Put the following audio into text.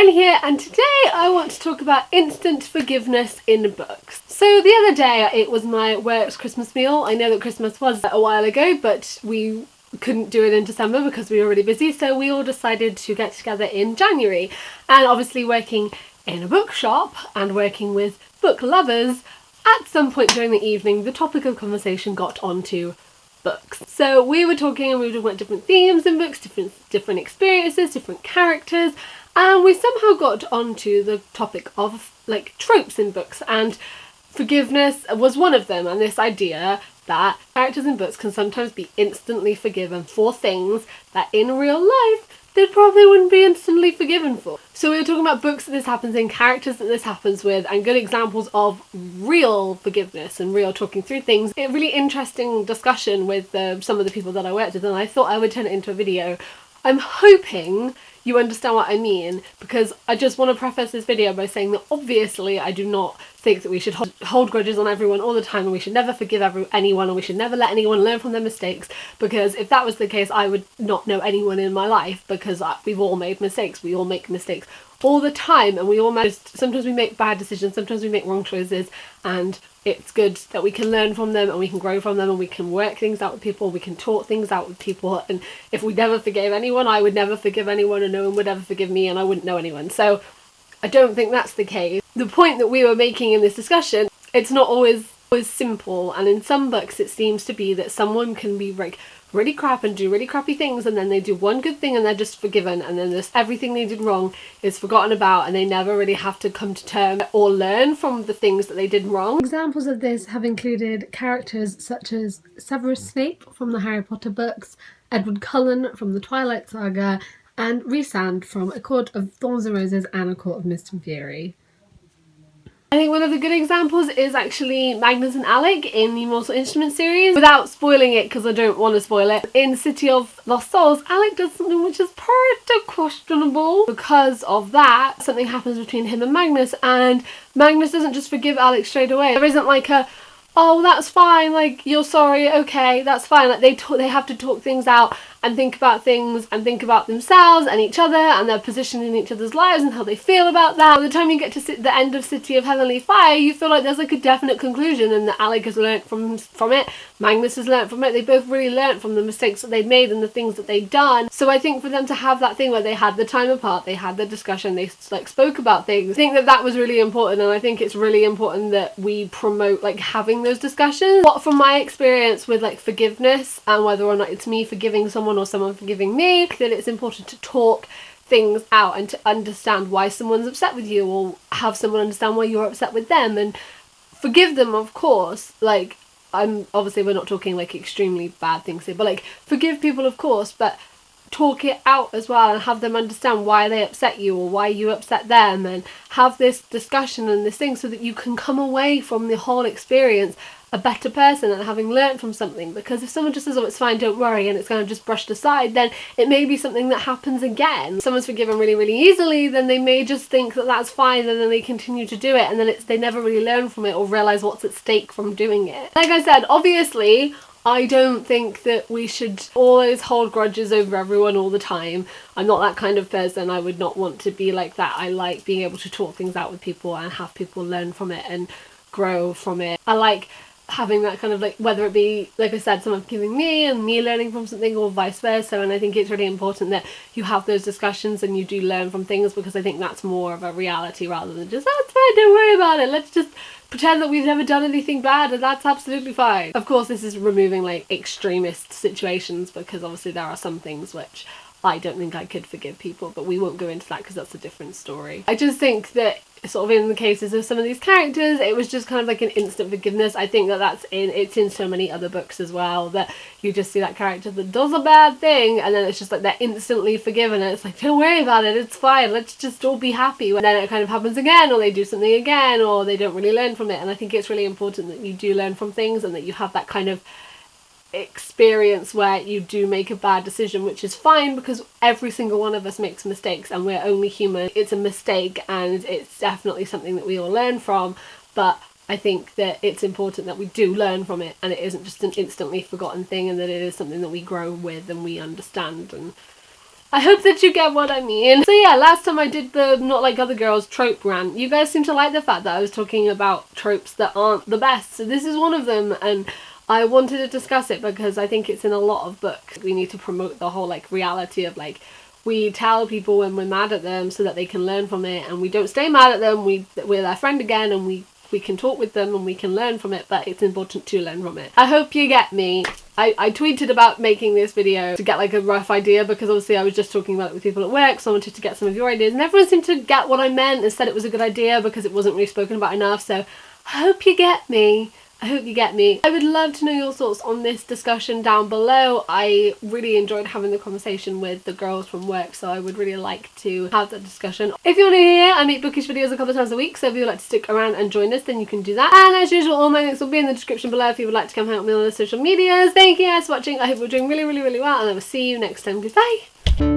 Ren here, and today I want to talk about instant forgiveness in books. So the other day it was my work's Christmas meal. I know that Christmas was a while ago, but we couldn't do it in December because we were really busy, so we all decided to get together in January. And obviously working in a bookshop and working with book lovers, at some point during the evening the topic of conversation got onto books. So we were talking about different themes in books, different experiences, different characters, and we somehow got onto the topic of like tropes in books, and forgiveness was one of them, and this idea that characters in books can sometimes be instantly forgiven for things that in real life they probably wouldn't be instantly forgiven for. So we were talking about books that this happens in, characters that this happens with, and good examples of real forgiveness and real talking through things. A really interesting discussion with some of the people that I worked with, and I thought I would turn it into a video. I'm hoping you understand what I mean, because I just want to preface this video by saying that obviously I do not think that we should hold grudges on everyone all the time, and we should never forgive anyone, and we should never let anyone learn from their mistakes, because if that was the case I would not know anyone in my life, because we've all made mistakes. We all make mistakes all the time, and we all sometimes we make bad decisions, sometimes we make wrong choices, and it's good that we can learn from them and we can grow from them and we can work things out with people, we can talk things out with people. And if we never forgave anyone, I would never forgive anyone, and no one would ever forgive me, and I wouldn't know anyone. So I don't think that's the case. The point that we were making in this discussion, it's not always simple, and in some books it seems to be that someone can be like really crap and do really crappy things, and then they do one good thing and they're just forgiven, and then everything they did wrong is forgotten about, and they never really have to come to terms or learn from the things that they did wrong. Examples of this have included characters such as Severus Snape from the Harry Potter books, Edward Cullen from the Twilight Saga, and Rhysand from A Court of Thorns and Roses and A Court of Mist and Fury. I think one of the good examples is actually Magnus and Alec in the Immortal Instruments series. Without spoiling it, because I don't want to spoil it, in City of Lost Souls, Alec does something which is pretty questionable. Because of that, something happens between him and Magnus doesn't just forgive Alec straight away. There isn't like a, oh, that's fine, like, you're sorry, okay, that's fine. Like, they have to talk things out and think about things and think about themselves and each other and their position in each other's lives and how they feel about that. By the time you get to the end of City of Heavenly Fire, you feel like there's like a definite conclusion, and that Alec has learnt from it, Magnus has learnt from it. They both really learnt from the mistakes that they'd made and the things that they'd done. So I think for them to have that thing where they had the time apart, they had the discussion, they like spoke about things, I think that was really important, and I think it's really important that we promote like having those discussions. What from my experience with like forgiveness, and whether or not it's me forgiving someone or someone forgiving me, that it's important to talk things out and to understand why someone's upset with you, or have someone understand why you're upset with them, and forgive them, of course. Like, obviously we're not talking like extremely bad things here, but like forgive people, of course, but talk it out as well, and have them understand why they upset you or why you upset them, and have this discussion and this thing so that you can come away from the whole experience a better person and having learned from something. Because if someone just says, oh, it's fine, don't worry, and it's kind of just brushed aside, then it may be something that happens again. If someone's forgiven really, really easily, then they may just think that that's fine, and then they continue to do it, and then they never really learn from it or realise what's at stake from doing it. Like I said, obviously I don't think that we should always hold grudges over everyone all the time. I'm not that kind of person. I would not want to be like that. I like being able to talk things out with people and have people learn from it and grow from it. I like having that kind of like, whether it be, like I said, someone forgiving me and me learning from something, or vice versa. And I think it's really important that you have those discussions and you do learn from things, because I think that's more of a reality rather than just, oh, it's fine, don't worry about it, let's just pretend that we've never done anything bad and that's absolutely fine. Of course, this is removing like extremist situations, because obviously there are some things which I don't think I could forgive people, but we won't go into that because that's a different story. I just think that sort of in the cases of some of these characters, it was just kind of like an instant forgiveness. I think that it's in so many other books as well, that you just see that character that does a bad thing and then it's just like they're instantly forgiven, and it's like, don't worry about it, it's fine, let's just all be happy. And then it kind of happens again, or they do something again, or they don't really learn from it. And I think it's really important that you do learn from things, and that you have that kind of experience where you do make a bad decision, which is fine, because every single one of us makes mistakes and we're only human. It's a mistake, and it's definitely something that we all learn from, but I think that it's important that we do learn from it, and it isn't just an instantly forgotten thing, and that it is something that we grow with and we understand. And I hope that you get what I mean. So yeah, last time I did the Not Like Other Girls trope rant, you guys seem to like the fact that I was talking about tropes that aren't the best. So this is one of them, and I wanted to discuss it because I think it's in a lot of books. We need to promote the whole like reality of like, we tell people when we're mad at them so that they can learn from it, and we don't stay mad at them, we're their friend again, and we can talk with them and we can learn from it, but it's important to learn from it. I hope you get me. I tweeted about making this video to get like a rough idea, because obviously I was just talking about it with people at work, so I wanted to get some of your ideas, and everyone seemed to get what I meant and said it was a good idea because it wasn't really spoken about enough. So I hope you get me. I hope you get me. I would love to know your thoughts on this discussion down below. I really enjoyed having the conversation with the girls from work, so I would really like to have that discussion. If you're new here, I make bookish videos a couple of times a week, so if you would like to stick around and join us, then you can do that. And as usual, all my links will be in the description below if you would like to come hang out with me on the social medias. Thank you guys for watching. I hope you're doing really, really, really well, and I will see you next time. Goodbye!